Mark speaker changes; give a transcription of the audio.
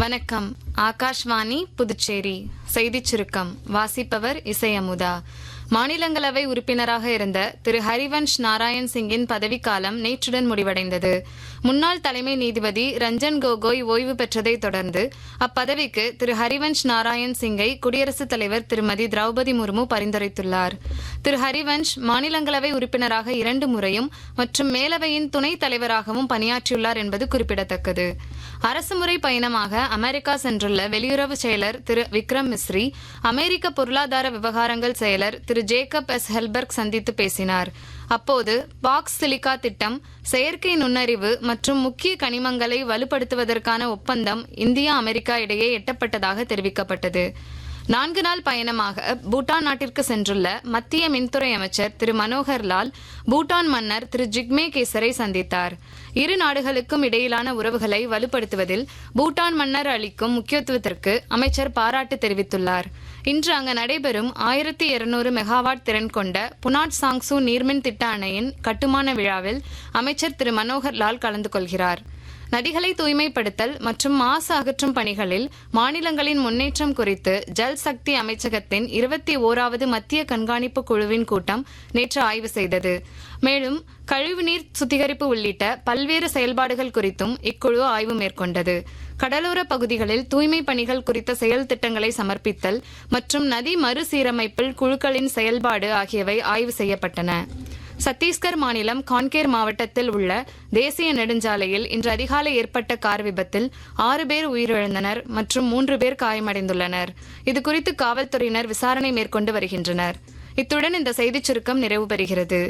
Speaker 1: வணக்கம். ஆகாஷ்வாணி புதுச்சேரி செய்திச் சுருக்கம் வாசிப்பவர் இசை அமுதா. மாநிலங்களவை உறுப்பினராக இருந்த திரு ஹரிவன்ஷ் நாராயண் சிங்கின் பதவிக்காலம் நேற்றுடன் முடிவடைந்தது. முன்னாள் தலைமை நீதிபதி ரஞ்சன் கோகோய் ஓய்வு பெற்றதைத் தொடர்ந்து அப்பதவிக்கு திரு ஹரிவன்ஷ் நாராயண் சிங்கை குடியரசுத் தலைவர் திருமதி திரௌபதி முர்மு பரிந்துரைத்துள்ளார். திரு ஹரிவன்ஷ் மாநிலங்களவை உறுப்பினராக 2 முறையும் மற்றும் மேலவையின் துணைத் தலைவராகவும் பணியாற்றியுள்ளார் என்பது குறிப்பிடத்தக்கது. அரசுமுறை பயணமாக அமெரிக்கா சென்றுள்ள வெளியுறவு செயலர் திரு விக்ரம் மிஸ்ரி அமெரிக்க பொருளாதார விவகாரங்கள் செயலர் திரு ஜேக்கப் எஸ் ஹெல்பர்க் சந்தித்து பேசினார். அப்போது பாக்ஸ் சிலிக்கா திட்டம், செயற்கை நுண்ணறிவு மற்றும் முக்கிய கனிமங்களை வலுப்படுத்துவதற்கான ஒப்பந்தம் இந்தியா அமெரிக்கா இடையே எட்டப்பட்டதாக தெரிவிக்கப்பட்டது. 4 நாள் பயணமாக பூட்டான் நாட்டிற்கு சென்றுள்ள மத்திய மின்துறை அமைச்சர் திரு மனோகர் லால் பூட்டான் மன்னர் திரு ஜிக்மே கேசரை சந்தித்தார். இரு நாடுகளுக்கும் இடையிலான உறவுகளை வலுப்படுத்துவதில் பூட்டான் மன்னர் அளிக்கும் முக்கியத்துவத்திற்கு அமைச்சர் பாராட்டு தெரிவித்துள்ளார். இன்று அங்கு நடைபெறும் 1200 மெகாவாட் திறன் கொண்ட புனாட் சாங்சு நீர்மின் திட்ட அணையின் கட்டுமான விழாவில் அமைச்சர் திரு மனோகர் லால் கலந்து கொள்கிறார். நதிகளை தூய்மைப்படுத்தல் மற்றும் மாசு அகற்றும் பணிகளில் மாநிலங்களின் முன்னேற்றம் குறித்து ஜல் சக்தி அமைச்சகத்தின் 21வது மத்திய கண்காணிப்பு குழுவின் கூட்டம் நேற்று ஆய்வு செய்தது. மேலும் கழிவுநீர் சுத்திகரிப்பு உள்ளிட்ட பல்வேறு செயல்பாடுகள் குறித்தும் இக்குழு ஆய்வு மேற்கொண்டது. கடலோர பகுதிகளில் தூய்மை பணிகள் குறித்த செயல் திட்டங்களை சமர்ப்பித்தல் மற்றும் நதி மறுசீரமைப்பில் குழுக்களின் செயல்பாடு ஆகியவை ஆய்வு செய்யப்பட்டன. சத்தீஸ்கர் மாநிலம் கான்கேர் மாவட்டத்தில் உள்ள தேசிய நெடுஞ்சாலையில் இன்று அதிகாலை ஏற்பட்ட கார் விபத்தில் 6 பேர் உயிரிழந்தனர் மற்றும் 3 பேர் காயமடைந்துள்ளனர். இதுகுறித்து காவல்துறையினர் விசாரணை மேற்கொண்டு வருகின்றனர். இத்துடன் இந்த செய்திச் சுருக்கம் நிறைவு பெறுகிறது.